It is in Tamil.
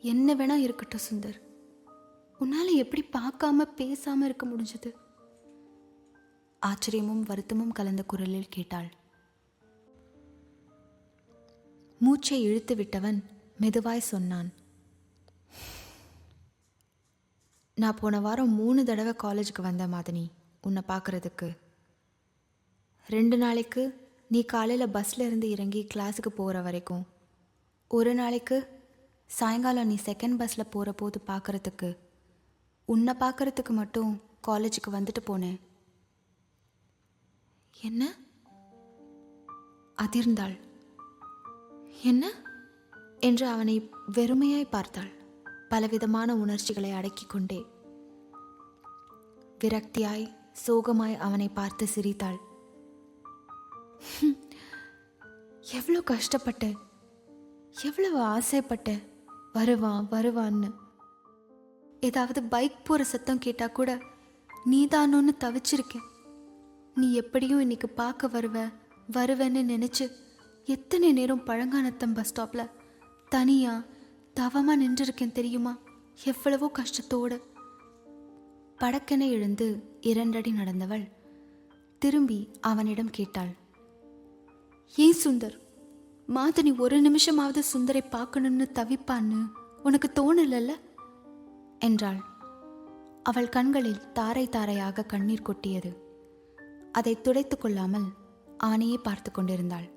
என்ன வேணா இருக்கட்டும் சுந்தர், உன்னால எப்படி பார்க்காம பேசாம இருக்க முடிஞ்சது? ஆச்சரியமும் வருத்தமும் கலந்த குரலில் கேட்டாள். மூச்சை இழுத்து விட்டவன் மெதுவாய் சொன்னான், நான் போன வாரம் 3 தடவை காலேஜுக்கு வந்தேன் மாதனி, உன்னை பார்க்கறதுக்கு. 2 நாளைக்கு நீ காலையில் பஸ்ஸில் இருந்து இறங்கி கிளாஸுக்கு போகிற வரைக்கும், ஒரு நாளைக்கு சாயங்காலம் நீ செகண்ட் பஸ்ஸில் போகிற போது பார்க்கறதுக்கு, உன்னை பார்க்கறதுக்கு மட்டும் காலேஜுக்கு வந்துட்டு போனேன். என்ன? அதிர்ந்தாள். என்ன என்று அவனை வெறுமையாய் பார்த்தாள். பலவிதமான உணர்ச்சிகளை அடக்கிக் கொண்டே விரக்தியாய் சோகமாய் அவனை பார்த்து சிரித்தாள். எவ்வளோ கஷ்டப்பட்டேன், எவ்வளவு ஆசைப்பட்டேன் வருவான் வருவான்னு. ஏதாவது பைக் போகிற சத்தம் கேட்டால் கூட நீதானோன்னு தவிச்சிருக்கேன். நீ எப்படியும் இன்னைக்கு பார்க்க வருவேன்னு நினச்சி எத்தனை நேரம் பழங்கானத்தம் பஸ் ஸ்டாப்பில் தனியாக தவமாக நின்றுருக்கேன் தெரியுமா? எவ்வளவோ கஷ்டத்தோடு. படக்கென எழுந்து 2 அடி நடந்தவள் திரும்பி அவனிடம் கேட்டாள், ஏன் சுந்தர், மாதனி ஒரு நிமிஷமாவது சுந்தரை பார்க்கணும்னு தவிப்பான்னு உனக்கு தோணலல்ல என்றாள். அவள் கண்களில் தாரை தாரையாக கண்ணீர் கொட்டியது. அதை துடைத்து கொள்ளாமல் அவனையே பார்த்து கொண்டிருந்தாள்.